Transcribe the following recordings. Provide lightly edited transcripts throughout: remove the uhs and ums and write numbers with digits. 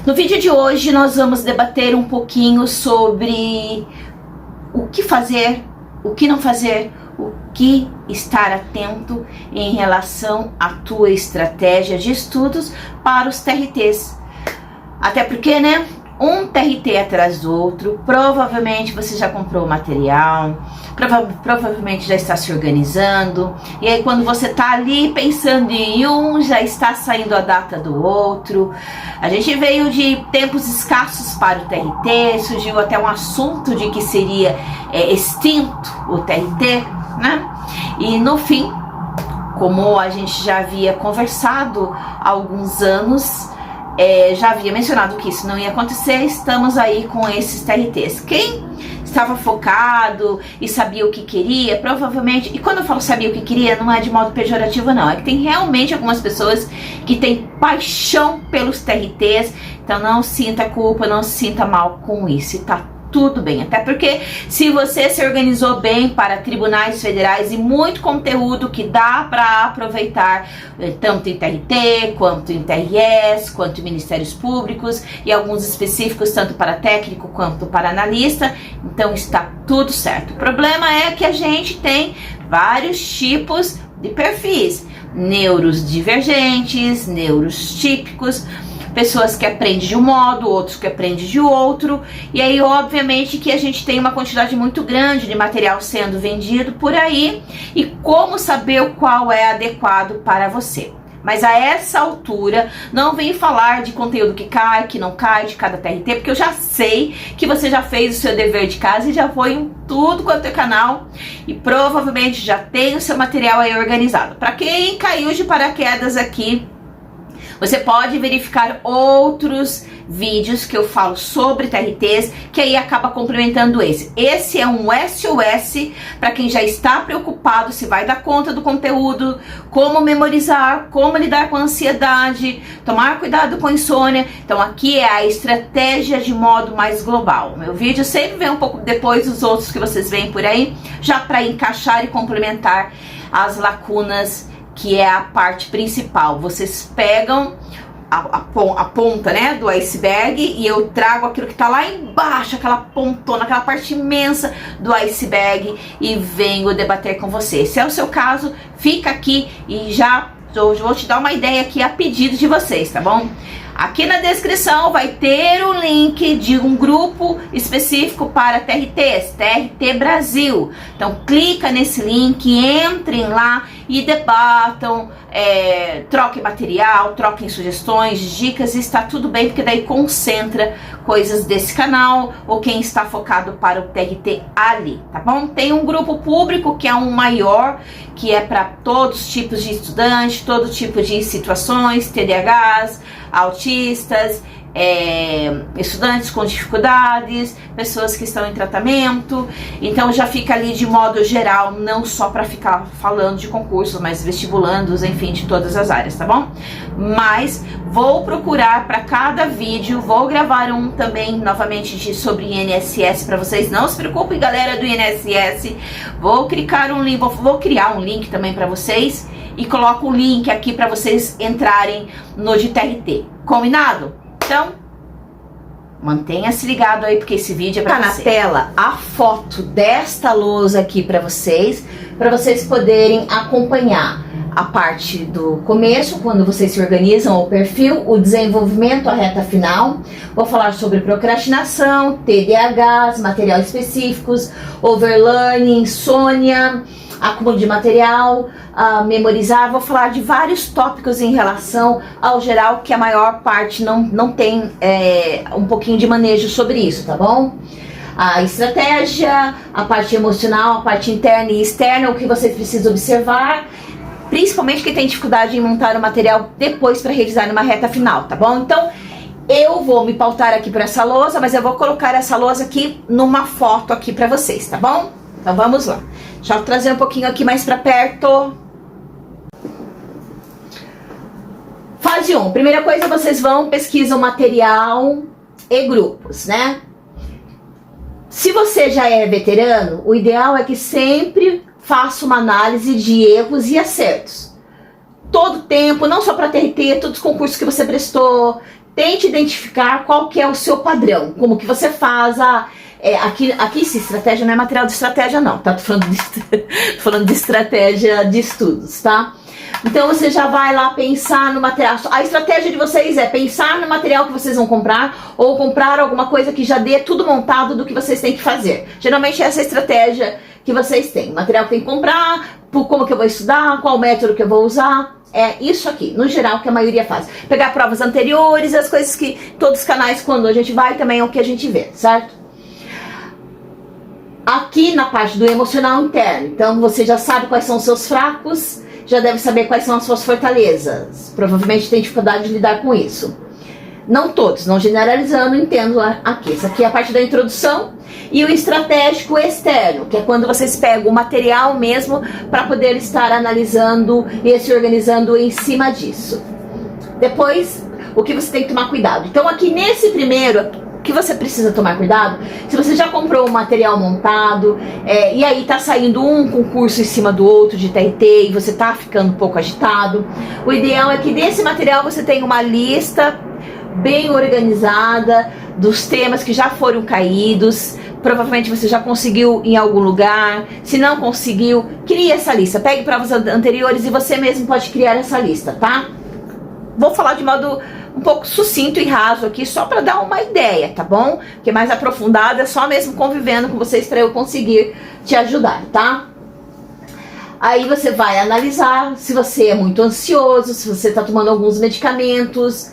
No vídeo de hoje nós vamos debater um pouquinho sobre o que fazer, o que não fazer, o que estar atento em relação à tua estratégia de estudos para os TRTs. Até porque, né? Um TRT atrás do outro, provavelmente você já comprou o material, provavelmente já está se organizando, e aí quando você está ali pensando em um, já está saindo a data do outro. A gente veio de tempos escassos para o TRT, surgiu até um assunto de que seria extinto o TRT, né? E no fim, como a gente já havia conversado há alguns anos, já havia mencionado que isso não ia acontecer, estamos aí com esses TRTs. Quem estava focado e sabia o que queria, provavelmente, e quando eu falo sabia o que queria, não é de modo pejorativo não, é que tem realmente algumas pessoas que têm paixão pelos TRTs, então não sinta culpa, não se sinta mal com isso, tá tudo bem, até porque se você se organizou bem para tribunais federais e muito conteúdo que dá para aproveitar, tanto em TRT, quanto em TRS, quanto em Ministérios Públicos e alguns específicos tanto para técnico quanto para analista, então está tudo certo. O problema é que a gente tem vários tipos de perfis, neuros divergentes, neuros típicos, pessoas que aprendem de um modo, outros que aprendem de outro, e aí obviamente que a gente tem uma quantidade muito grande de material sendo vendido por aí, e como saber qual é adequado para você. Mas a essa altura, não vem falar de conteúdo que cai, que não cai de cada TRT, porque eu já sei que você já fez o seu dever de casa e já foi em tudo quanto é canal, e provavelmente já tem o seu material aí organizado. Para quem caiu de paraquedas aqui, você pode verificar outros vídeos que eu falo sobre TRTs, que aí acaba complementando esse. Esse é um SOS para quem já está preocupado se vai dar conta do conteúdo, como memorizar, como lidar com a ansiedade, tomar cuidado com a insônia. Então aqui é a estratégia de modo mais global. Meu vídeo sempre vem um pouco depois dos outros que vocês veem por aí, já para encaixar e complementar as lacunas, que é a parte principal. Vocês pegam a ponta, né, do iceberg, e eu trago aquilo que tá lá embaixo, aquela pontona, aquela parte imensa do iceberg, e venho debater com você. Se é o seu caso, fica aqui e já vou te dar uma ideia aqui a pedido de vocês, tá bom? Aqui na descrição vai ter o link de um grupo específico para TRTs, TRT Brasil. Então clica nesse link, entrem lá e debatam, troquem material, troquem sugestões, dicas, e está tudo bem, porque daí concentra coisas desse canal, ou quem está focado para o TRT ali, tá bom? Tem um grupo público que é um maior, que é para todos os tipos de estudantes, todo tipo de situações, TDAHs, autistas, estudantes com dificuldades, pessoas que estão em tratamento. Então já fica ali de modo geral, não só para ficar falando de concursos, mas vestibulandos, enfim, de todas as áreas, tá bom? Mas vou procurar para cada vídeo, vou gravar um também novamente sobre INSS para vocês. Não se preocupem, galera do INSS, vou criar um link, vou criar um link também para vocês, e coloco o link aqui para vocês entrarem no de TRT. Combinado? Então, mantenha-se ligado aí, porque esse vídeo é para você. Tá na tela a foto desta lousa aqui para vocês poderem acompanhar a parte do começo, quando vocês se organizam o perfil, o desenvolvimento, a reta final. Vou falar sobre procrastinação, TDAHs, materiais específicos, overlearning, insônia, acúmulo de material, memorizar. Vou falar de vários tópicos em relação ao geral, que a maior parte não tem um pouquinho de manejo sobre isso, tá bom? A estratégia, a parte emocional, a parte interna e externa, o que você precisa observar, principalmente quem tem dificuldade em montar o material depois para revisar numa reta final, tá bom? Então, eu vou me pautar aqui por essa lousa, mas eu vou colocar essa lousa aqui numa foto aqui para vocês, tá bom? Então vamos lá. Deixa eu trazer um pouquinho aqui mais para perto. Fase 1. Primeira coisa, vocês vão pesquisar o material e grupos, né? Se você já é veterano, o ideal é que sempre faça uma análise de erros e acertos. Todo tempo, não só para TRT, todos os concursos que você prestou, tente identificar qual que é o seu padrão, como que você faz aqui sim, estratégia não é material de estratégia não, tá? Tô falando de estratégia de estudos, tá? Então você já vai lá pensar no material. A estratégia de vocês é pensar no material que vocês vão comprar ou comprar alguma coisa que já dê tudo montado do que vocês têm que fazer. Geralmente essa é a estratégia que vocês têm. O material que tem que comprar, como que eu vou estudar, qual método que eu vou usar. É isso aqui, no geral, que a maioria faz. Pegar provas anteriores, as coisas que todos os canais, quando a gente vai, também é o que a gente vê, certo? Aqui na parte do emocional interno, então você já sabe quais são os seus fracos, já deve saber quais são as suas fortalezas. Provavelmente tem dificuldade de lidar com isso. Não todos, não generalizando, entendo aqui. Isso aqui é a parte da introdução. E o estratégico externo, que é quando vocês pegam o material mesmo para poder estar analisando e se organizando em cima disso. Depois, o que você tem que tomar cuidado. Então aqui nesse primeiro, que você precisa tomar cuidado, se você já comprou o material montado, e aí tá saindo um concurso em cima do outro de TRT e você tá ficando um pouco agitado, o ideal é que desse material você tenha uma lista bem organizada dos temas que já foram caídos. Provavelmente você já conseguiu em algum lugar. Se não conseguiu, crie essa lista. Pegue provas anteriores e você mesmo pode criar essa lista, tá? Vou falar de modo um pouco sucinto e raso aqui, só para dar uma ideia, tá bom? Porque mais aprofundado é só mesmo convivendo com vocês para eu conseguir te ajudar, tá? Aí você vai analisar se você é muito ansioso, se você está tomando alguns medicamentos,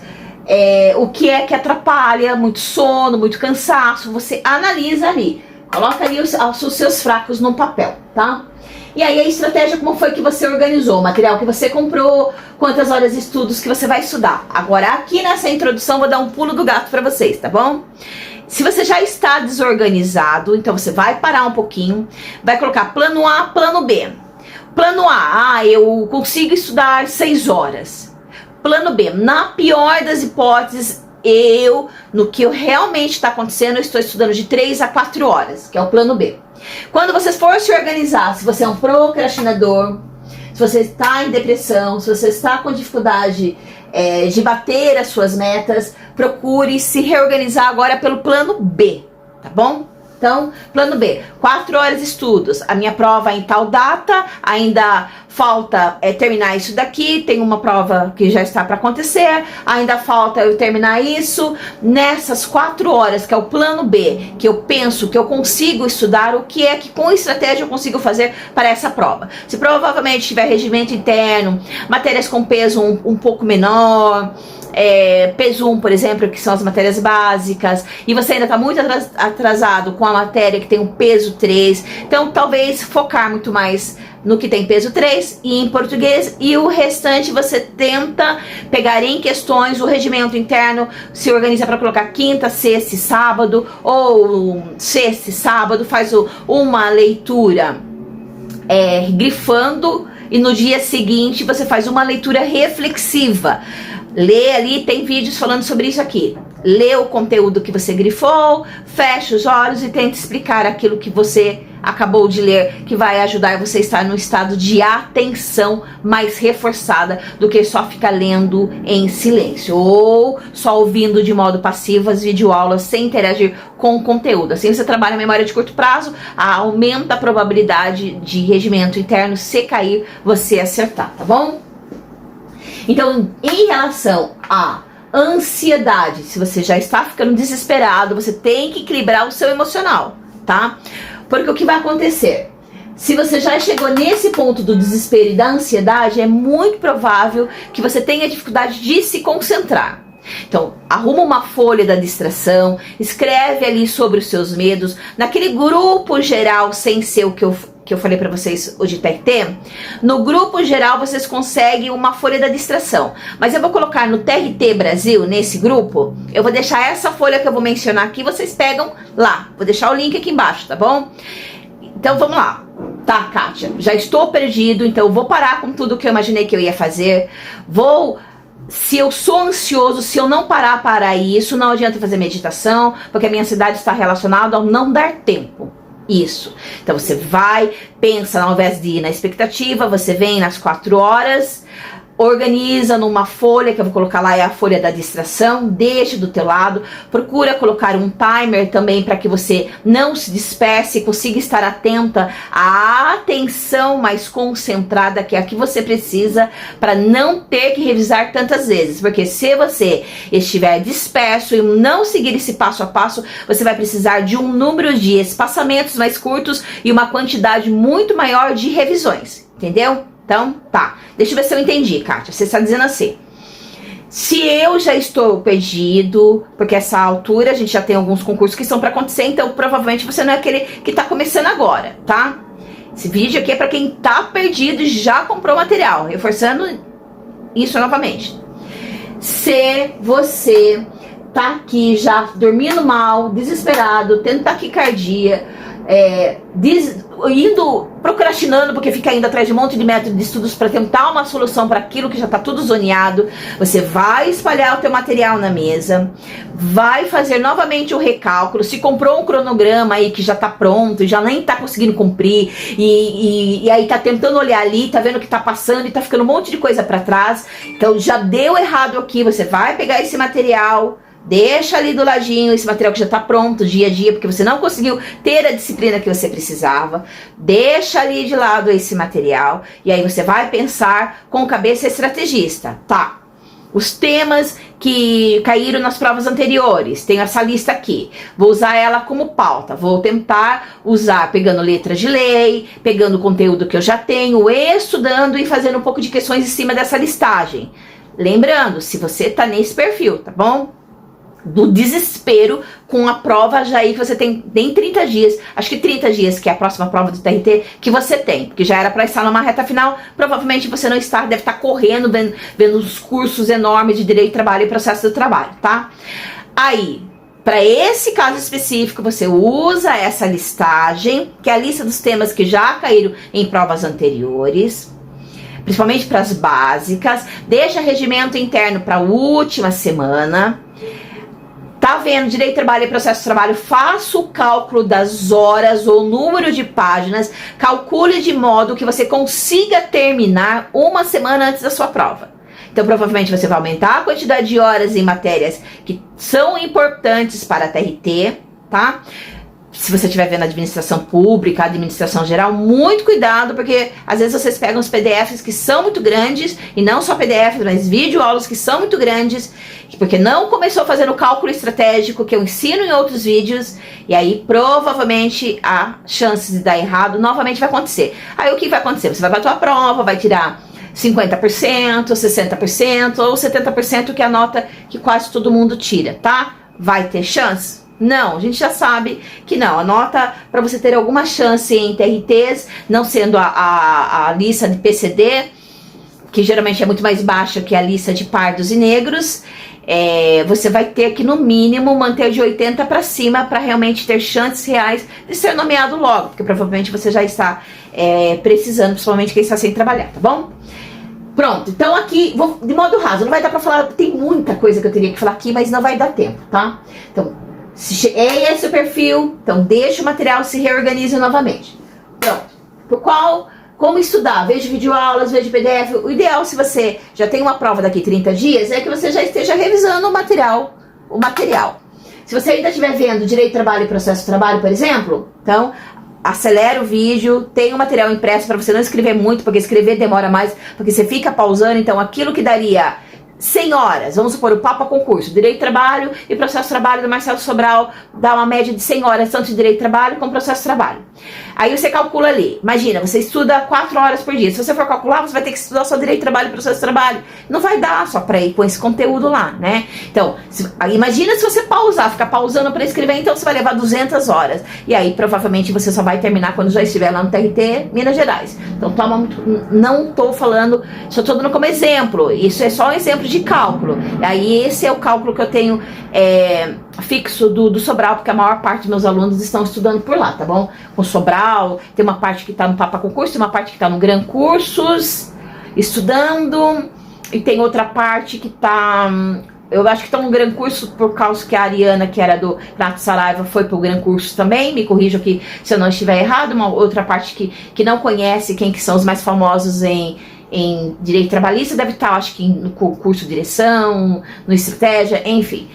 o que é que atrapalha, muito sono, muito cansaço, você analisa ali, coloca ali os seus fracos no papel, tá? E aí a estratégia, como foi que você organizou, o material que você comprou, quantas horas de estudos que você vai estudar. Agora aqui nessa introdução vou dar um pulo do gato para vocês, tá bom? Se você já está desorganizado, então você vai parar um pouquinho, vai colocar plano A, plano B. Plano A, eu consigo estudar 6 horas. Plano B, na pior das hipóteses, no que realmente está acontecendo, eu estou estudando de 3 a 4 horas, que é o plano B. Quando você for se organizar, se você é um procrastinador, se você está em depressão, se você está com dificuldade de bater as suas metas, procure se reorganizar agora pelo plano B, tá bom? Então, plano B, 4 horas de estudos, a minha prova é em tal data, ainda falta terminar isso daqui, tem uma prova que já está para acontecer, ainda falta eu terminar isso. Nessas 4 horas, que é o plano B, que eu penso que eu consigo estudar, o que é que com estratégia eu consigo fazer para essa prova. Se provavelmente tiver regimento interno, matérias com peso um pouco menor, peso 1, por exemplo, que são as matérias básicas, e você ainda está muito atrasado com a matéria que tem um peso 3, então talvez focar muito mais no que tem peso 3 e em português, e o restante você tenta pegar em questões. O regimento interno se organiza para colocar quinta, sexta e sábado, ou sexta e sábado, faz uma leitura grifando, e no dia seguinte você faz uma leitura reflexiva. Lê ali, tem vídeos falando sobre isso aqui. Lê o conteúdo que você grifou, fecha os olhos e tenta explicar aquilo que você acabou de ler, que vai ajudar você a estar num estado de atenção mais reforçada do que só ficar lendo em silêncio ou só ouvindo de modo passivo as videoaulas sem interagir com o conteúdo. Assim você trabalha a memória de curto prazo, aumenta a probabilidade de regimento interno se cair, você acertar, tá bom? Então, em relação à ansiedade, se você já está ficando desesperado, você tem que equilibrar o seu emocional, tá? Porque o que vai acontecer? Se você já chegou nesse ponto do desespero e da ansiedade, é muito provável que você tenha dificuldade de se concentrar. Então, arruma uma folha da distração, escreve ali sobre os seus medos, naquele grupo geral, sem ser o que eu falei pra vocês hoje de TRT, no grupo geral vocês conseguem uma folha da distração, mas eu vou colocar no TRT Brasil, nesse grupo, eu vou deixar essa folha que eu vou mencionar aqui, vocês pegam lá, vou deixar o link aqui embaixo, tá bom? Então vamos lá. Tá, Kátia, já estou perdido, então eu vou parar com tudo que eu imaginei que eu ia fazer, se eu sou ansioso, se eu não parar para isso, não adianta fazer meditação, porque a minha ansiedade está relacionada ao não dar tempo. Isso. Então você vai, pensa, ao invés de ir na expectativa, você vem nas 4 horas, organiza numa folha, que eu vou colocar lá, é a folha da distração, deixa do teu lado, procura colocar um timer também para que você não se disperse e consiga estar atenta à atenção mais concentrada, que é a que você precisa, para não ter que revisar tantas vezes, porque se você estiver disperso e não seguir esse passo a passo, você vai precisar de um número de espaçamentos mais curtos e uma quantidade muito maior de revisões, entendeu? Então, tá. Deixa eu ver se eu entendi, Kátia. Você está dizendo assim: se eu já estou perdido, porque essa altura a gente já tem alguns concursos que são para acontecer, então provavelmente você não é aquele que está começando agora, tá? Esse vídeo aqui é para quem tá perdido e já comprou material, reforçando isso novamente. Se você tá aqui já dormindo mal, desesperado, tendo taquicardia, procrastinando porque fica indo atrás de um monte de métodos de estudos para tentar uma solução para aquilo que já está tudo zoneado, você vai espalhar o teu material na mesa, vai fazer novamente o recálculo. Se comprou um cronograma aí que já está pronto, já nem está conseguindo cumprir, e aí está tentando olhar ali, está vendo que está passando e está ficando um monte de coisa para trás, então já deu errado aqui. Você vai pegar esse material, deixa ali do ladinho, esse material que já está pronto dia a dia, porque você não conseguiu ter a disciplina que você precisava. Deixa ali de lado esse material e aí você vai pensar com cabeça estrategista. Tá, os temas que caíram nas provas anteriores, tenho essa lista aqui, vou usar ela como pauta, vou tentar usar pegando letras de lei, pegando o conteúdo que eu já tenho, estudando e fazendo um pouco de questões em cima dessa listagem. Lembrando, se você tá nesse perfil, tá bom? Do desespero com a prova já aí que você tem 30 dias, acho que 30 dias, que é a próxima prova do TRT que você tem, porque já era para estar numa reta final, provavelmente você não está, deve estar correndo, vendo os cursos enormes de direito, trabalho e processo do trabalho, tá? Aí, para esse caso específico, você usa essa listagem, que é a lista dos temas que já caíram em provas anteriores, principalmente para as básicas, deixa regimento interno para a última semana. Tá vendo direito, trabalho e processo de trabalho? Faça o cálculo das horas ou número de páginas, calcule de modo que você consiga terminar uma semana antes da sua prova. Então provavelmente você vai aumentar a quantidade de horas em matérias que são importantes para a TRT, tá? Se você estiver vendo administração pública, administração geral, muito cuidado, porque às vezes vocês pegam os PDFs que são muito grandes, e não só PDFs, mas videoaulas que são muito grandes, porque não começou fazendo o cálculo estratégico que eu ensino em outros vídeos, e aí provavelmente a chance de dar errado novamente vai acontecer. Aí o que vai acontecer? Você vai para a tua prova, vai tirar 50%, 60% ou 70%, que é a nota que quase todo mundo tira, tá? Vai ter chance? Não, a gente já sabe que não. A nota para você ter alguma chance em TRTs, não sendo a lista de PCD, que geralmente é muito mais baixa que a lista de pardos e negros, você vai ter que no mínimo manter de 80 para cima para realmente ter chances reais de ser nomeado logo, porque provavelmente você já está precisando, principalmente quem está sem trabalhar, tá bom? Pronto, então aqui, vou de modo raso, não vai dar para falar, tem muita coisa que eu teria que falar aqui, mas não vai dar tempo, tá? Então, é esse o perfil, então deixa o material, se reorganize novamente. Pronto, como estudar? Veja videoaulas, veja PDF. O ideal, se você já tem uma prova daqui 30 dias, é que você já esteja revisando o material. Se você ainda estiver vendo direito, trabalho e processo de trabalho, por exemplo, então acelera o vídeo, tem o material impresso para você não escrever muito, porque escrever demora mais, porque você fica pausando. Então aquilo que daria 100 horas, vamos supor, o Papa Concurso, Direito de Trabalho e Processo de Trabalho do Marcelo Sobral, dá uma média de 100 horas, tanto de Direito de Trabalho como Processo de Trabalho. Aí você calcula ali, imagina, você estuda 4 horas por dia, se você for calcular, você vai ter que estudar só Direito de Trabalho e Processo de Trabalho, não vai dar só para ir com esse conteúdo lá, né? Então, imagina se você pausar, ficar pausando para escrever, então você vai levar 200 horas, e aí provavelmente você só vai terminar quando já estiver lá no TRT, Minas Gerais. Então não tô falando, só tô dando como exemplo, isso é só um exemplo de cálculo. Aí esse é o cálculo que eu tenho fixo do Sobral, porque a maior parte dos meus alunos estão estudando por lá, tá bom? Com Sobral, tem uma parte que tá no Papa Concurso, tem uma parte que tá no Gran Cursos, estudando, e tem outra parte que tá, eu acho que está no Gran Curso por causa que a Ariana, que era do Renato Saraiva, foi pro Gran Curso também, me corrijam aqui se eu não estiver errado. Uma outra parte que não conhece quem que são os mais famosos em em direito trabalhista, deve estar, acho que no curso de direção, no estratégia, enfim.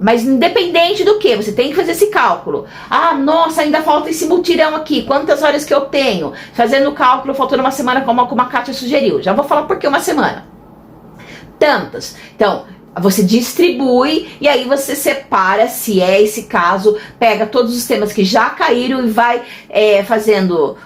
Mas independente do que, você tem que fazer esse cálculo. Ah, nossa, ainda falta esse mutirão aqui, quantas horas que eu tenho? Fazendo o cálculo, faltando uma semana, como a Kátia sugeriu. Já vou falar por que uma semana. Tantas. Então, você distribui e aí você separa, se é esse caso, pega todos os temas que já caíram e vai fazendo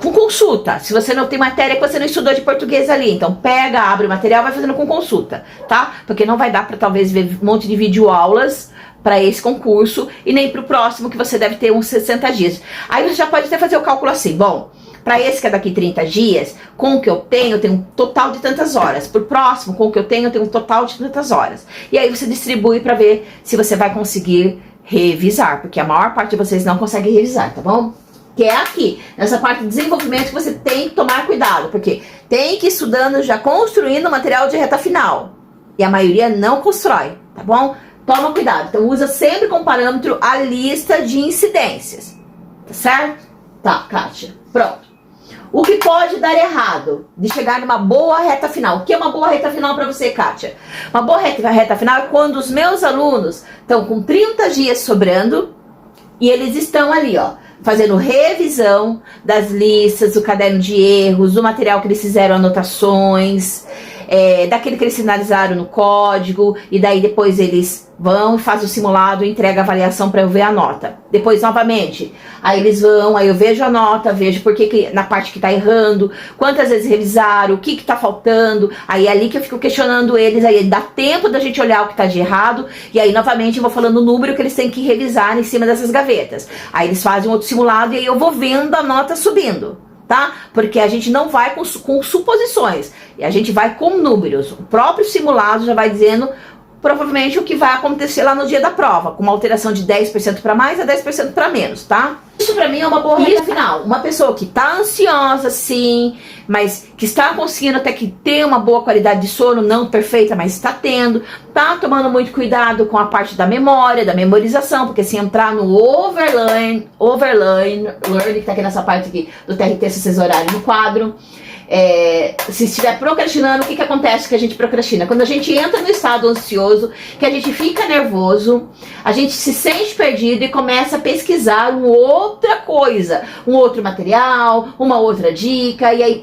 com consulta. Se você não tem matéria que você não estudou de português ali, então pega, abre o material, vai fazendo com consulta, tá? Porque não vai dar para talvez ver um monte de videoaulas para esse concurso e nem para o próximo, que você deve ter uns 60 dias. Aí você já pode até fazer o cálculo assim, bom, para esse que é daqui 30 dias, com o que eu tenho um total de tantas horas. Para o próximo, com o que eu tenho um total de tantas horas. E aí você distribui para ver se você vai conseguir revisar, porque a maior parte de vocês não consegue revisar, tá bom? Que é aqui, nessa parte de desenvolvimento, que você tem que tomar cuidado, porque tem que ir estudando, já construindo material de reta final. E a maioria não constrói, tá bom? Toma cuidado. Então usa sempre como parâmetro a lista de incidências. Tá certo? Tá, Kátia. Pronto. O que pode dar errado de chegar numa boa reta final? O que é uma boa reta final para você, Kátia? Uma boa reta final é quando os meus alunos estão com 30 dias sobrando e eles estão ali, ó, fazendo revisão das listas, do caderno de erros, do material que eles fizeram, anotações, daquele que eles sinalizaram no código, e daí depois eles vão e fazem o simulado e entregam a avaliação para eu ver a nota. Depois, novamente, aí eles vão, aí eu vejo a nota, vejo por que na parte que tá errando, quantas vezes revisaram, o que que tá faltando, aí é ali que eu fico questionando eles, aí dá tempo da gente olhar o que tá de errado, e aí novamente eu vou falando o número que eles têm que revisar em cima dessas gavetas. Aí eles fazem outro simulado e aí eu vou vendo a nota subindo, tá? Porque a gente não vai com suposições, e a gente vai com números. O próprio simulado já vai dizendo provavelmente o que vai acontecer lá no dia da prova, com uma alteração de 10% para mais a 10% para menos, tá? Isso pra mim é uma boa reta final. Uma pessoa que tá ansiosa, sim, mas que está conseguindo até que ter uma boa qualidade de sono, não perfeita, mas está tendo, tá tomando muito cuidado com a parte da memória, da memorização, porque se entrar no overlearn, que tá aqui nessa parte aqui do TRT, se vocês olharem no quadro, se estiver procrastinando, o que acontece que a gente procrastina? Quando a gente entra no estado ansioso, que a gente fica nervoso, a gente se sente perdido e começa a pesquisar uma outra coisa, um outro material, uma outra dica, e aí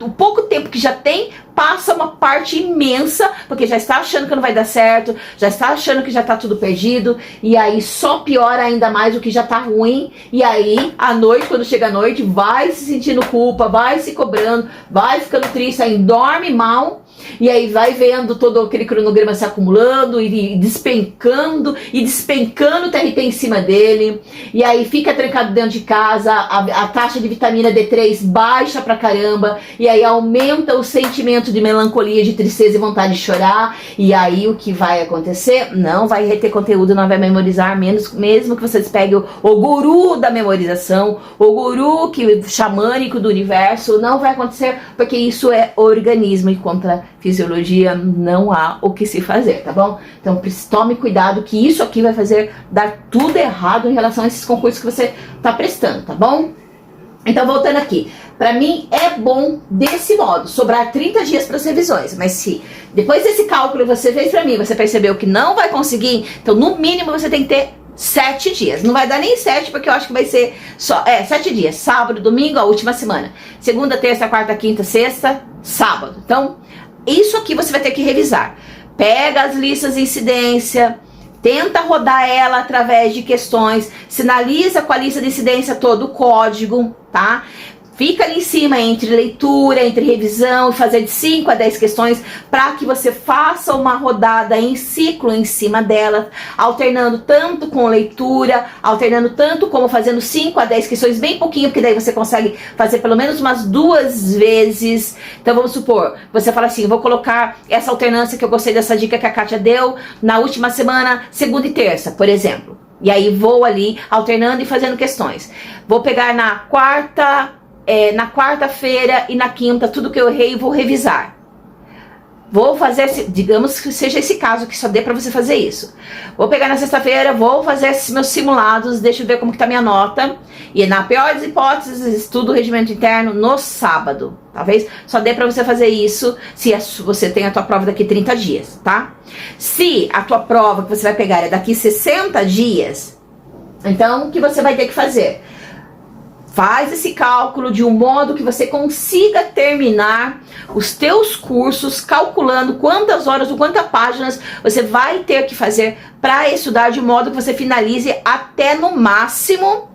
o pouco tempo que já tem, passa uma parte imensa, porque já está achando que não vai dar certo, já está achando que já está tudo perdido, e aí só piora ainda mais o que já está ruim, e aí à noite, quando chega a noite, vai se sentindo culpa, vai se cobrando, vai ficando triste, aí dorme mal, e aí vai vendo todo aquele cronograma se acumulando e despencando o TRT em cima dele, e aí fica trancado dentro de casa, a taxa de vitamina D3 baixa pra caramba, e aí aumenta o sentimento de melancolia, de tristeza e vontade de chorar, e aí o que vai acontecer? Não vai reter conteúdo, não vai memorizar, mesmo que vocês peguem o guru da memorização, o guru xamânico do universo, não vai acontecer, porque isso é organismo, e contra fisiologia não há o que se fazer, tá bom? Então tome cuidado, que isso aqui vai dar tudo errado em relação a esses concursos que você tá prestando, tá bom? Então, voltando aqui, pra mim é bom desse modo, sobrar 30 dias para as revisões, mas se depois desse cálculo você fez pra mim, você percebeu que não vai conseguir, então no mínimo você tem que ter 7 dias, não vai dar nem 7, porque eu acho que vai ser só, 7 dias, sábado, domingo, a última semana, segunda, terça, quarta, quinta, sexta, sábado. Então, isso aqui você vai ter que revisar. Pega as listas de incidência, tenta rodar ela através de questões, sinaliza com a lista de incidência todo o código, tá? Fica ali em cima entre leitura, entre revisão, e fazer de 5 a 10 questões para que você faça uma rodada em ciclo em cima dela, alternando tanto com leitura, alternando tanto como fazendo 5 a 10 questões, bem pouquinho, porque daí você consegue fazer pelo menos umas 2 vezes. Então vamos supor, você fala assim, vou colocar essa alternância que eu gostei dessa dica que a Kátia deu na última semana, segunda e terça, por exemplo. E aí vou ali alternando e fazendo questões. Vou pegar na quarta-feira e na quinta, tudo que eu errei, vou revisar. vou fazer, digamos que seja esse caso que só dê para você fazer isso. Vou pegar na sexta-feira, vou fazer esses meus simulados, deixa eu ver como que tá minha nota. E na pior das hipóteses, estudo o regimento interno no sábado. Talvez só dê para você fazer isso se você tem a tua prova daqui 30 dias, tá? Se a tua prova que você vai pegar é daqui 60 dias, então o que você vai ter que fazer? Faz esse cálculo de um modo que você consiga terminar os teus cursos, calculando quantas horas ou quantas páginas você vai ter que fazer para estudar, de modo que você finalize até no máximo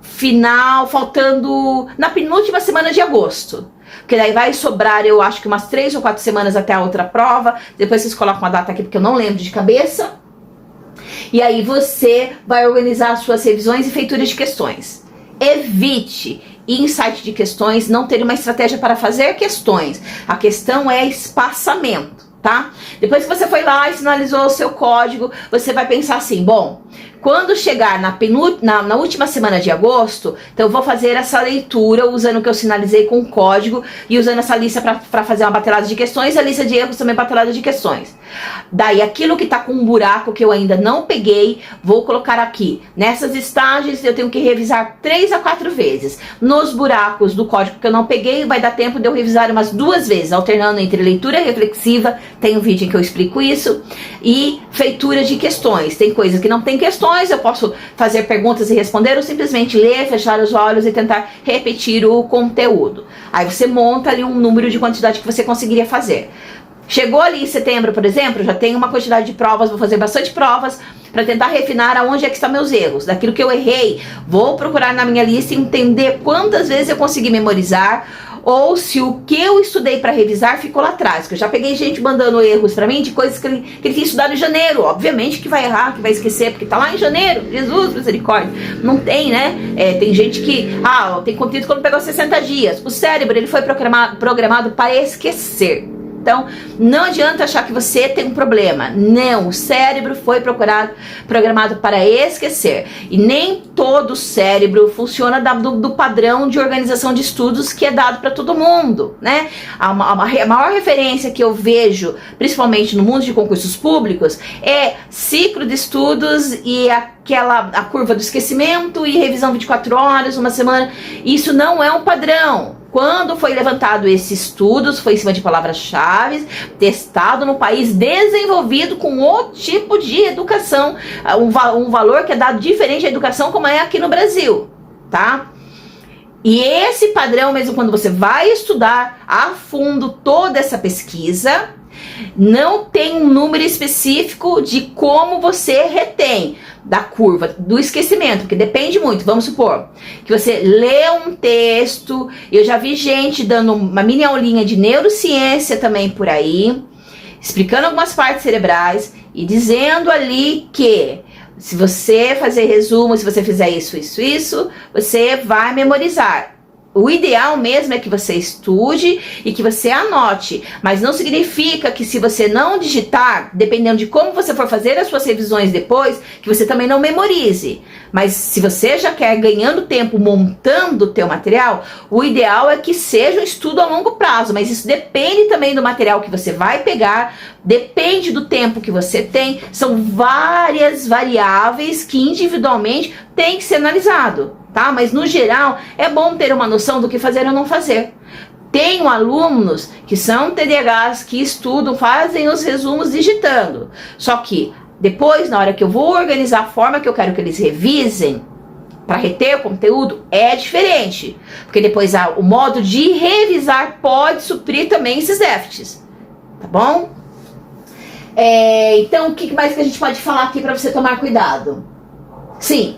final, faltando na penúltima semana de agosto. Porque daí vai sobrar, eu acho que umas 3 ou 4 semanas até a outra prova. Depois vocês colocam a data aqui porque eu não lembro de cabeça. E aí você vai organizar as suas revisões e feituras de questões. Evite ir em site de questões, não ter uma estratégia para fazer questões. A questão é espaçamento, tá? Depois que você foi lá e sinalizou o seu código, você vai pensar assim, bom, quando chegar na última semana de agosto, então eu vou fazer essa leitura usando o que eu sinalizei com o código e usando essa lista para fazer uma batelada de questões e a lista de erros também batelada de questões. Daí aquilo que tá com um buraco que eu ainda não peguei, vou colocar aqui. Nessas estágios eu tenho que revisar 3 a 4 vezes. Nos buracos do código que eu não peguei, vai dar tempo de eu revisar umas 2 vezes, alternando entre leitura reflexiva, tem um vídeo em que eu explico isso, e feitura de questões. Tem coisas que não tem questões, eu posso fazer perguntas e responder, ou simplesmente ler, fechar os olhos e tentar repetir o conteúdo. Aí você monta ali um número de quantidade que você conseguiria fazer. Chegou ali em setembro, por exemplo, já tenho uma quantidade de provas, vou fazer bastante provas para tentar refinar aonde é que estão meus erros. Daquilo que eu errei, vou procurar na minha lista e entender quantas vezes eu consegui memorizar, ou se o que eu estudei para revisar ficou lá atrás. Que eu já peguei gente mandando erros para mim de coisas que ele tinha estudado em janeiro. Obviamente que vai errar, que vai esquecer, porque tá lá em janeiro. Jesus, misericórdia. Não tem, né? Tem gente que, tem conteúdo quando pegou 60 dias. O cérebro, ele foi programado para esquecer. Então, não adianta achar que você tem um problema. Não, o cérebro foi programado para esquecer. E nem todo cérebro funciona do padrão de organização de estudos que é dado para todo mundo, né? A maior referência que eu vejo, principalmente no mundo de concursos públicos, é ciclo de estudos e a curva do esquecimento e revisão 24 horas, uma semana. Isso não é um padrão. Quando foi levantado esses estudos, foi em cima de palavras-chave, testado no país desenvolvido com outro tipo de educação, um valor que é dado diferente à educação como é aqui no Brasil, tá? E esse padrão, mesmo quando você vai estudar a fundo toda essa pesquisa, não tem um número específico de como você retém da curva do esquecimento, porque depende muito. Vamos supor que você lê um texto, eu já vi gente dando uma mini aulinha de neurociência também por aí, explicando algumas partes cerebrais e dizendo ali que se você fazer resumo, se você fizer isso, você vai memorizar. O ideal mesmo é que você estude e que você anote, mas não significa que se você não digitar, dependendo de como você for fazer as suas revisões depois, que você também não memorize. Mas se você já quer ganhando tempo montando o teu material, o ideal é que seja um estudo a longo prazo, mas isso depende também do material que você vai pegar, depende do tempo que você tem, são várias variáveis que individualmente tem que ser analisado. Tá? Mas no geral é bom ter uma noção do que fazer ou não fazer. Tenho alunos que são TDAHs, que estudam, fazem os resumos digitando. Só que depois, na hora que eu vou organizar a forma que eu quero que eles revisem, para reter o conteúdo, é diferente. Porque depois o modo de revisar pode suprir também esses déficits. Tá bom? Então, o que mais que a gente pode falar aqui para você tomar cuidado? Sim.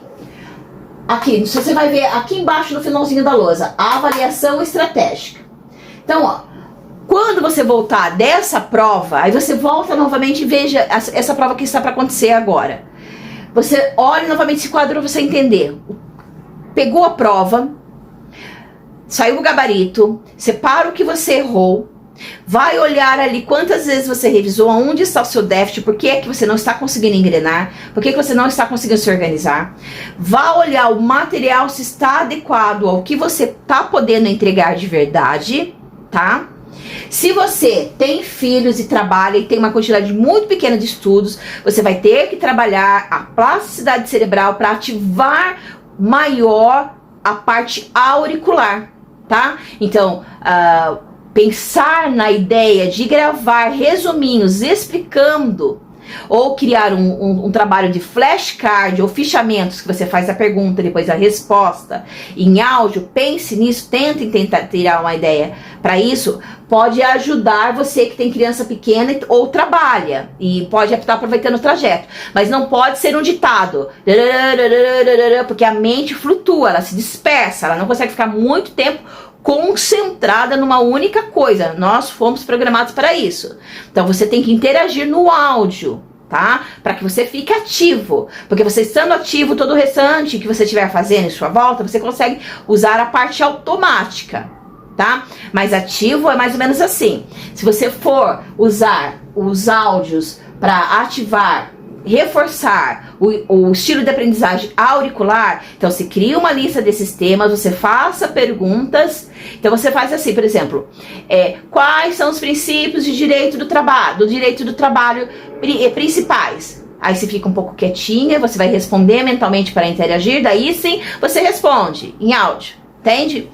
Aqui, se você vai ver aqui embaixo no finalzinho da lousa, a avaliação estratégica. Então, ó, quando você voltar dessa prova, aí você volta novamente e veja essa prova que está para acontecer agora. Você olha novamente esse quadro para você entender. Pegou a prova, saiu o gabarito, separa o que você errou, vai olhar ali quantas vezes você revisou, aonde está o seu déficit, por que é que você não está conseguindo engrenar, por que é que você não está conseguindo se organizar. Vá olhar o material se está adequado ao que você está podendo entregar de verdade, tá? Se você tem filhos e trabalha e tem uma quantidade muito pequena de estudos, você vai ter que trabalhar a plasticidade cerebral para ativar maior a parte auricular, tá? Então, pensar na ideia de gravar resuminhos explicando ou criar um trabalho de flashcard ou fichamentos que você faz a pergunta, depois a resposta em áudio, pense nisso, tente tentar tirar uma ideia para isso, pode ajudar você que tem criança pequena ou trabalha e pode estar aproveitando o trajeto, mas não pode ser um ditado, porque a mente flutua, ela se dispersa, ela não consegue ficar muito tempo concentrada numa única coisa. Nós fomos programados para isso. Então você tem que interagir no áudio, tá? Para que você fique ativo, porque você estando ativo, todo o restante que você estiver fazendo em sua volta, você consegue usar a parte automática, tá? Mas ativo é mais ou menos assim. Se você for usar os áudios para ativar, reforçar o estilo de aprendizagem auricular, então você cria uma lista desses temas, você faça perguntas, então você faz assim, por exemplo, quais são os princípios de direito do trabalho principais? Aí você fica um pouco quietinha, você vai responder mentalmente para interagir, daí sim você responde em áudio, entende?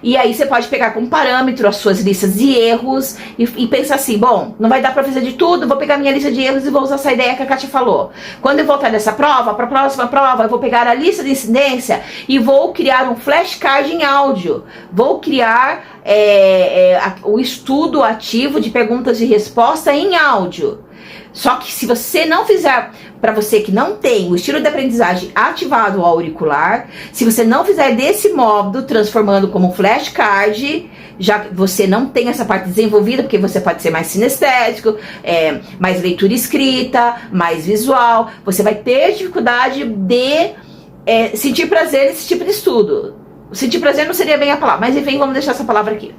E aí você pode pegar como parâmetro as suas listas de erros e pensar assim, bom, não vai dar pra fazer de tudo, vou pegar minha lista de erros e vou usar essa ideia que a Kátia falou. Quando eu voltar dessa prova, para a próxima prova, eu vou pegar a lista de incidência e vou criar um flashcard em áudio. Vou criar o estudo ativo de perguntas e resposta em áudio. Só que se você não fizer, para você que não tem o estilo de aprendizagem ativado ao auricular, se você não fizer desse modo, transformando como flashcard, já você não tem essa parte desenvolvida, porque você pode ser mais sinestésico, mais leitura escrita, mais visual, você vai ter dificuldade de sentir prazer nesse tipo de estudo. Sentir prazer não seria bem a palavra, mas enfim, vamos deixar essa palavra aqui.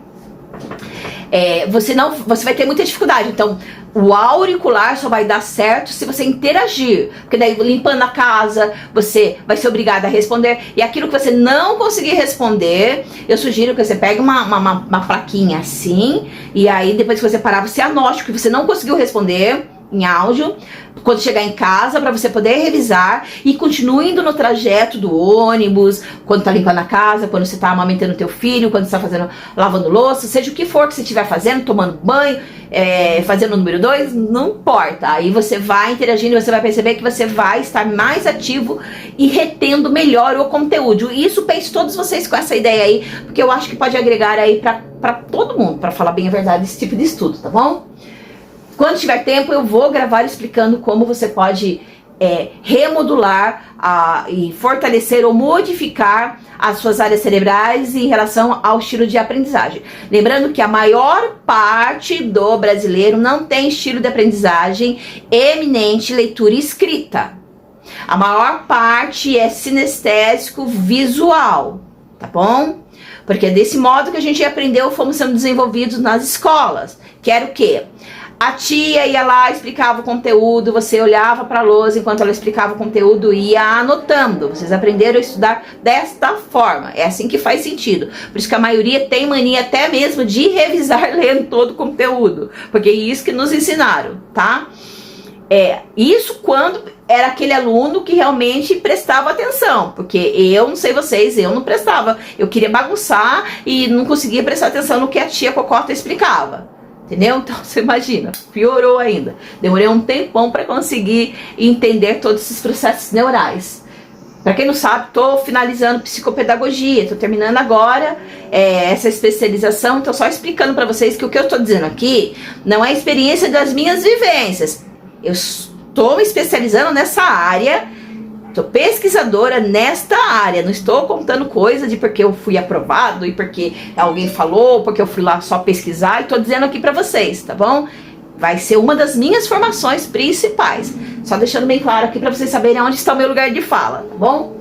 Você vai ter muita dificuldade. Então, o auricular só vai dar certo se você interagir, porque daí limpando a casa, você vai ser obrigada a responder, e aquilo que você não conseguir responder, eu sugiro que você pegue uma plaquinha assim, e aí depois que você parar, você anote o que você não conseguiu responder em áudio, quando chegar em casa, para você poder revisar e continue indo no trajeto do ônibus, quando tá limpando a casa, quando você tá amamentando teu filho, quando você tá lavando louça, seja o que for que você estiver fazendo, tomando banho, fazendo o número 2, não importa. Aí você vai interagindo e você vai perceber que você vai estar mais ativo e retendo melhor o conteúdo. E isso, pense todos vocês com essa ideia aí, porque eu acho que pode agregar aí para todo mundo, para falar bem a verdade, esse tipo de estudo, tá bom? Quando tiver tempo, eu vou gravar explicando como você pode remodular e fortalecer ou modificar as suas áreas cerebrais em relação ao estilo de aprendizagem. Lembrando que a maior parte do brasileiro não tem estilo de aprendizagem eminente leitura e escrita. A maior parte é sinestésico visual, tá bom? Porque desse modo que a gente aprendeu, fomos sendo desenvolvidos nas escolas. Que era o quê? A tia ia lá, explicava o conteúdo, você olhava para a lousa enquanto ela explicava o conteúdo e ia anotando. Vocês aprenderam a estudar desta forma. É assim que faz sentido. Por isso que a maioria tem mania até mesmo de revisar lendo todo o conteúdo. Porque é isso que nos ensinaram, tá? Isso quando era aquele aluno que realmente prestava atenção. Porque eu, não sei vocês, eu não prestava. Eu queria bagunçar e não conseguia prestar atenção no que a tia Cocota explicava. Entendeu? Então você imagina, piorou ainda. Demorei um tempão para conseguir entender todos esses processos neurais. Para quem não sabe, estou finalizando psicopedagogia, estou terminando agora essa especialização, estou só explicando para vocês que o que eu estou dizendo aqui não é a experiência das minhas vivências. Eu estou me especializando nessa área, sou pesquisadora nesta área, não estou contando coisa de porque eu fui aprovado e porque alguém falou, porque eu fui lá só pesquisar, e estou dizendo aqui para vocês, tá bom? Vai ser uma das minhas formações principais, só deixando bem claro aqui para vocês saberem onde está o meu lugar de fala, tá bom?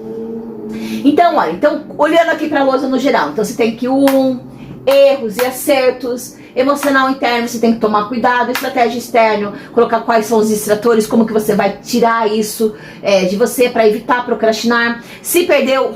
Então, olha, olhando aqui para a lousa no geral, então você tem que erros e acertos. Emocional interno, você tem que tomar cuidado. Estratégia externa, colocar quais são os distratores, como que você vai tirar isso de você para evitar procrastinar. Se perdeu,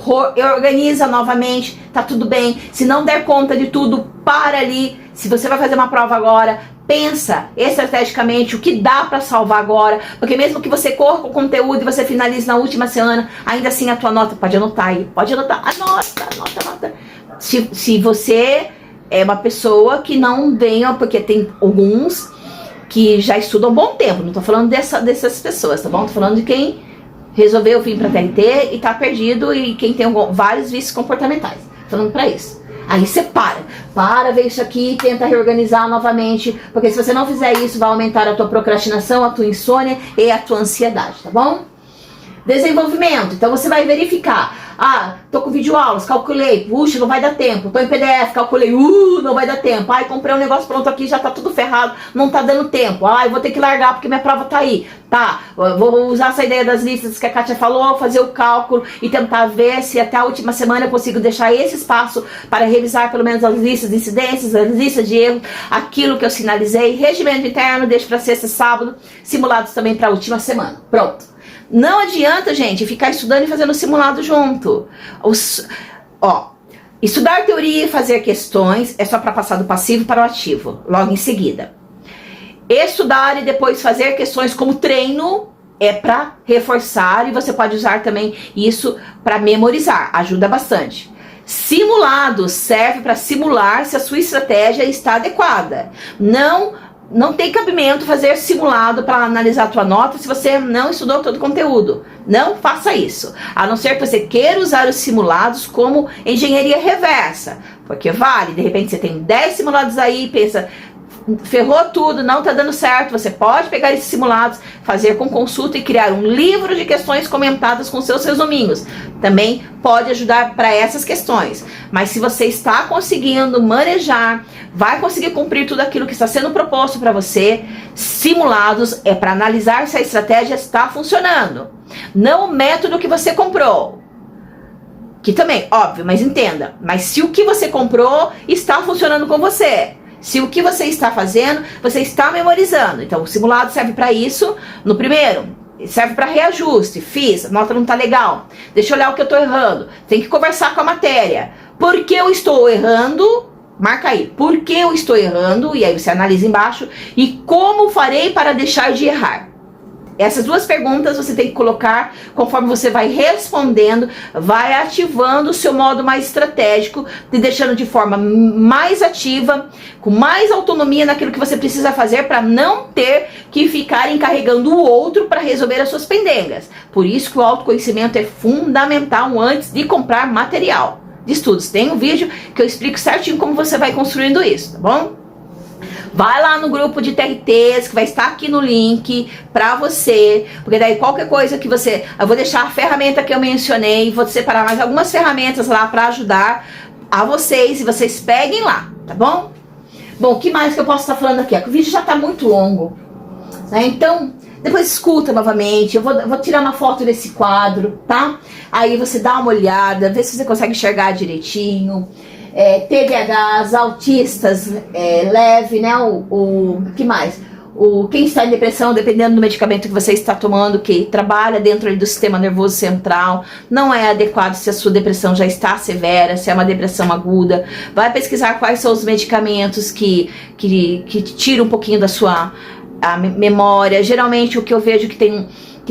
organiza novamente, tá tudo bem. Se não der conta de tudo, para ali. Se você vai fazer uma prova agora, pensa estrategicamente o que dá para salvar agora, porque mesmo que você corra com o conteúdo e você finalize na última semana, ainda assim a tua nota, pode anotar aí, pode anotar, anota. Se você é uma pessoa que não venha, porque tem alguns que já estudam há um bom tempo, não tô falando dessas pessoas, tá bom? Tô falando de quem resolveu vir pra TRT e tá perdido e quem tem vários vícios comportamentais, falando pra isso. Aí você para ver isso aqui, tenta reorganizar novamente, porque se você não fizer isso, vai aumentar a tua procrastinação, a tua insônia e a tua ansiedade, tá bom? Desenvolvimento, então você vai verificar, tô com videoaulas, calculei, puxa, não vai dar tempo, tô em PDF, calculei, não vai dar tempo, comprei um negócio pronto aqui, já tá tudo ferrado, não tá dando tempo, eu vou ter que largar porque minha prova tá aí, vou usar essa ideia das listas que a Kátia falou, fazer o cálculo e tentar ver se até a última semana eu consigo deixar esse espaço para revisar pelo menos as listas de incidências, as listas de erros, aquilo que eu sinalizei, regimento interno, deixo para sexta e sábado, simulados também para a última semana, pronto. Não adianta, gente, ficar estudando e fazendo simulado junto. Estudar teoria e fazer questões é só para passar do passivo para o ativo, logo em seguida. Estudar e depois fazer questões como treino é para reforçar e você pode usar também isso para memorizar, ajuda bastante. Simulado serve para simular se a sua estratégia está adequada. Não tem cabimento fazer simulado para analisar a tua nota se você não estudou todo o conteúdo. Não faça isso. A não ser que você queira usar os simulados como engenharia reversa. Porque vale, de repente você tem 10 simulados aí e pensa, ferrou tudo, não tá dando certo. Você pode pegar esses simulados, fazer com consulta e criar um livro de questões comentadas com seus resuminhos. Também pode ajudar para essas questões. Mas se você está conseguindo manejar, vai conseguir cumprir tudo aquilo que está sendo proposto para você, simulados é para analisar se a estratégia está funcionando. Não o método que você comprou. Que também, óbvio, mas entenda. Mas se o que você comprou está funcionando com você. Se o que você está fazendo, você está memorizando. Então, o simulado serve para isso. No primeiro, serve para reajuste. Fiz, a nota não está legal. Deixa eu olhar o que eu estou errando. Tem que conversar com a matéria. Por que eu estou errando? Marca aí. Por que eu estou errando? E aí você analisa embaixo. E como farei para deixar de errar? Essas duas perguntas você tem que colocar, conforme você vai respondendo, vai ativando o seu modo mais estratégico, te deixando de forma mais ativa, com mais autonomia naquilo que você precisa fazer para não ter que ficar encarregando o outro para resolver as suas pendengas. Por isso que o autoconhecimento é fundamental antes de comprar material de estudos. Tem um vídeo que eu explico certinho como você vai construindo isso, tá bom? Vai lá no grupo de TRTs, que vai estar aqui no link pra você, porque daí qualquer coisa que você... Eu vou deixar a ferramenta que eu mencionei, vou separar mais algumas ferramentas lá pra ajudar a vocês, e vocês peguem lá, tá bom? Bom, o que mais que eu posso estar falando aqui? O vídeo já tá muito longo, né? Então, depois escuta novamente, eu vou tirar uma foto desse quadro, tá? Aí você dá uma olhada, vê se você consegue enxergar direitinho. TDAHs, autistas, leve, né? O que mais? Quem está em depressão, dependendo do medicamento que você está tomando, que trabalha dentro do sistema nervoso central, não é adequado se a sua depressão já está severa, se é uma depressão aguda. Vai pesquisar quais são os medicamentos que tiram um pouquinho da sua memória. Geralmente o que eu vejo que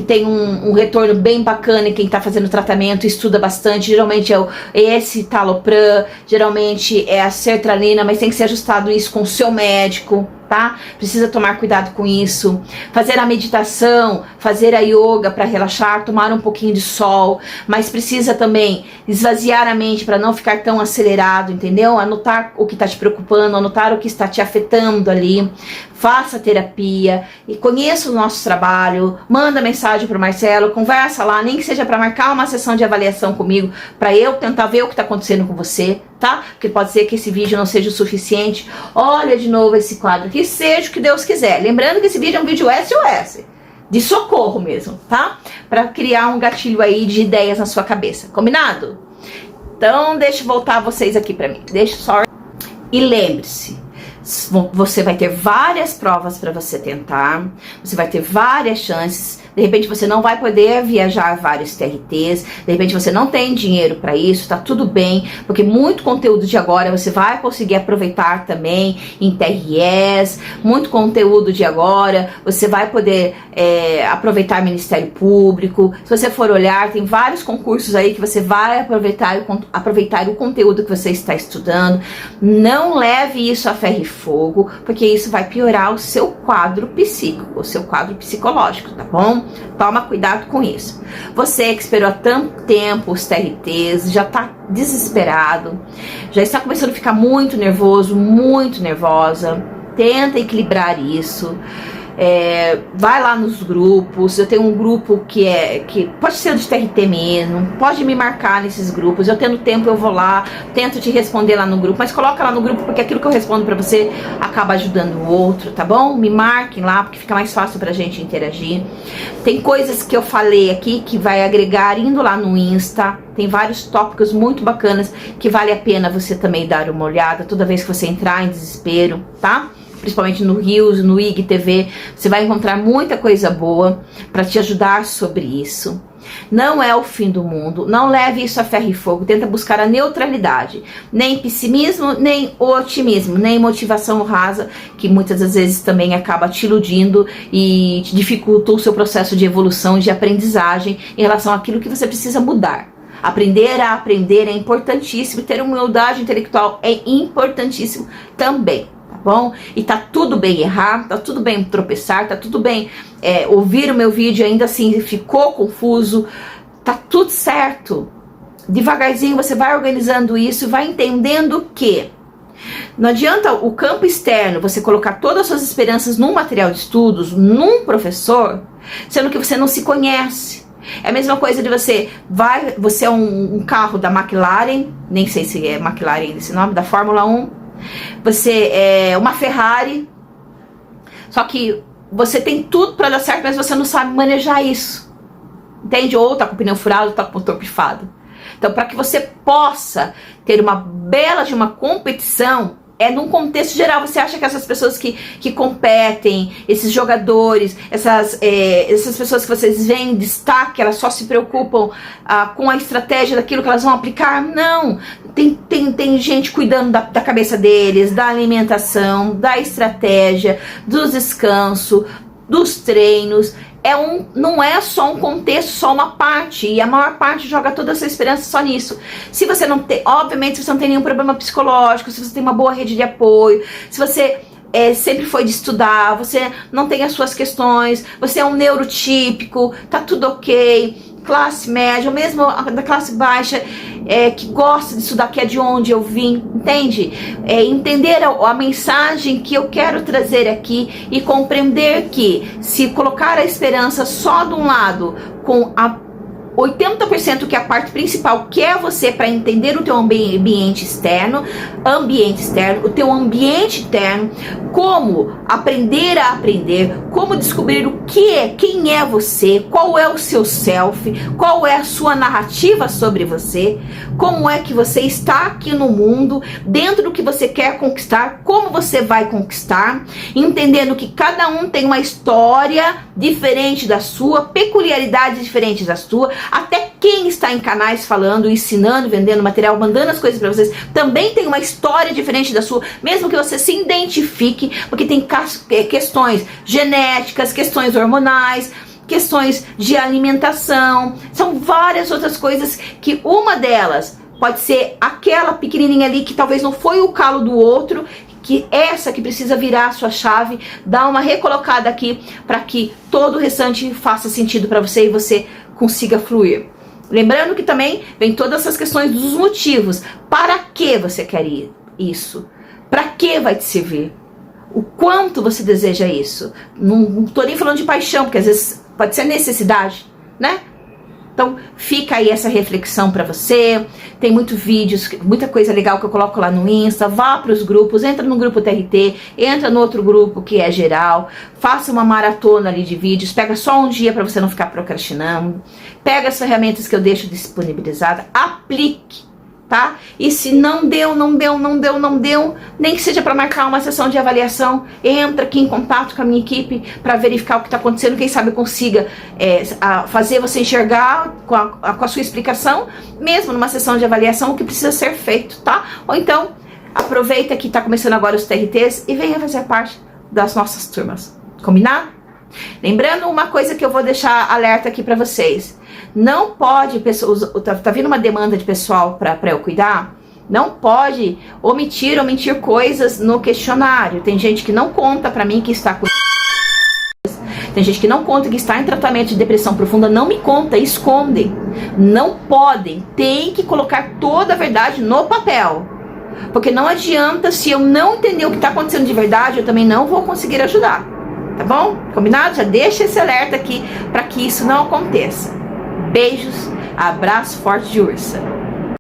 tem um retorno bem bacana, e quem está fazendo tratamento estuda bastante, geralmente é esse Talopram, geralmente é a sertralina, mas tem que ser ajustado isso com o seu médico, tá? Precisa tomar cuidado com isso. Fazer a meditação, fazer a yoga para relaxar, tomar um pouquinho de sol, mas precisa também esvaziar a mente para não ficar tão acelerado, entendeu? Anotar o que está te preocupando, anotar o que está te afetando ali. Faça terapia e conheça o nosso trabalho, manda mensagem pro Marcelo, conversa lá, nem que seja para marcar uma sessão de avaliação comigo, para eu tentar ver o que está acontecendo com você, tá? Porque pode ser que esse vídeo não seja o suficiente. Olha de novo esse quadro, que seja o que Deus quiser. Lembrando que esse vídeo é um vídeo SOS, de socorro mesmo, tá? Para criar um gatilho aí de ideias na sua cabeça, combinado? Então deixa eu voltar vocês aqui para mim, deixa só. E lembre-se, Você vai ter várias provas para você tentar, você vai ter várias chances. De repente você não vai poder viajar vários TRTs, de repente você não tem dinheiro para isso, tá tudo bem, porque muito conteúdo de agora você vai conseguir aproveitar também em TREs, muito conteúdo de agora você vai poder aproveitar Ministério Público. Se você for olhar, tem vários concursos aí que você vai aproveitar o conteúdo que você está estudando. Não leve isso a ferro e fogo, porque isso vai piorar o seu quadro psíquico, o seu quadro psicológico, tá bom? Toma cuidado com isso. Você que esperou há tanto tempo os TRTs, já tá desesperado, já está começando a ficar muito nervoso, muito nervosa, tenta equilibrar isso. Vai lá nos grupos. Eu tenho um grupo que pode ser de TRT mesmo, pode me marcar nesses grupos. Eu tendo tempo, eu vou lá, tento te responder lá no grupo, mas coloca lá no grupo, porque aquilo que eu respondo pra você acaba ajudando o outro, tá bom? Me marquem lá, porque fica mais fácil pra gente interagir. Tem coisas que eu falei aqui que vai agregar indo lá no Insta. Tem vários tópicos muito bacanas que vale a pena você também dar uma olhada toda vez que você entrar em desespero, tá? Principalmente no Rios, no IGTV, você vai encontrar muita coisa boa para te ajudar sobre isso. Não é o fim do mundo, não leve isso a ferro e fogo, tenta buscar a neutralidade, nem pessimismo, nem otimismo, nem motivação rasa, que muitas das vezes também acaba te iludindo e te dificulta o seu processo de evolução e de aprendizagem em relação àquilo que você precisa mudar. Aprender a aprender é importantíssimo, ter humildade intelectual é importantíssimo também. Bom? E tá tudo bem errar, tá tudo bem tropeçar, tá tudo bem ouvir o meu vídeo ainda assim ficou confuso, tá tudo certo. Devagarzinho você vai organizando isso e vai entendendo que não adianta o campo externo você colocar todas as suas esperanças num material de estudos, num professor, sendo que você não se conhece. É a mesma coisa de você é um carro da McLaren, nem sei se é McLaren esse nome, da Fórmula 1. Você é uma Ferrari, só que você tem tudo para dar certo, mas você não sabe manejar isso, entende? Ou tá com o pneu furado, ou tá com o motor pifado. Então, para que você possa ter uma bela de uma competição, num contexto geral. Você acha que essas pessoas que competem, esses jogadores, essas pessoas que vocês veem em destaque, elas só se preocupam com a estratégia daquilo que elas vão aplicar? Não! Tem gente cuidando da cabeça deles, da alimentação, da estratégia, dos descansos, dos treinos. Não é só um contexto, só uma parte, e a maior parte joga toda a sua esperança só nisso. Se você não tem, obviamente, se você não tem nenhum problema psicológico, se você tem uma boa rede de apoio, se você sempre foi de estudar, você não tem as suas questões, você é um neurotípico, tá tudo ok, classe média, ou mesmo da classe baixa, que gosta de estudar, que é de onde eu vim, entende? Entender a mensagem que eu quero trazer aqui e compreender que se colocar a esperança só de um lado, com a 80% que é a parte principal, que é você, para entender o teu ambiente externo, o teu ambiente interno, como aprender a aprender, como descobrir o que é, quem é você, qual é o seu self, qual é a sua narrativa sobre você, como é que você está aqui no mundo, dentro do que você quer conquistar, como você vai conquistar, entendendo que cada um tem uma história diferente da sua, peculiaridades diferentes da sua. Até quem está em canais falando, ensinando, vendendo material, mandando as coisas para vocês, também tem uma história diferente da sua, mesmo que você se identifique, porque tem questões genéticas, questões hormonais, questões de alimentação, são várias outras coisas que uma delas pode ser aquela pequenininha ali que talvez não foi o calo do outro, que essa que precisa virar a sua chave, dar uma recolocada aqui para que todo o restante faça sentido para você e você consiga fluir. Lembrando que também vem todas essas questões dos motivos. Para que você quer isso? Para que vai te servir? O quanto você deseja isso? Não tô nem falando de paixão, porque às vezes pode ser necessidade, né? Então fica aí essa reflexão para você. Tem muita coisa legal que eu coloco lá no Insta. Vá para os grupos, entra no grupo TRT, entra no outro grupo que é geral, faça uma maratona ali de vídeos, pega só um dia para você não ficar procrastinando, pega as ferramentas que eu deixo disponibilizada, aplique tá? E se não deu, nem que seja para marcar uma sessão de avaliação, entra aqui em contato com a minha equipe para verificar o que está acontecendo, quem sabe eu consiga fazer você enxergar com a sua explicação, mesmo numa sessão de avaliação, o que precisa ser feito, tá? Ou então, aproveita que está começando agora os TRTs e venha fazer parte das nossas turmas, combinado? Lembrando uma coisa que eu vou deixar alerta aqui para vocês. Não pode, tá vindo uma demanda de pessoal para eu cuidar, não pode omitir ou mentir coisas no questionário. Tem gente que não conta para mim que está com... Tem gente que não conta que está em tratamento de depressão profunda, não me conta, escondem. Não podem, tem que colocar toda a verdade no papel. Porque não adianta, se eu não entender o que está acontecendo de verdade, eu também não vou conseguir ajudar. Tá bom? Combinado? Já deixa esse alerta aqui para que isso não aconteça. Beijos, abraço forte de ursa.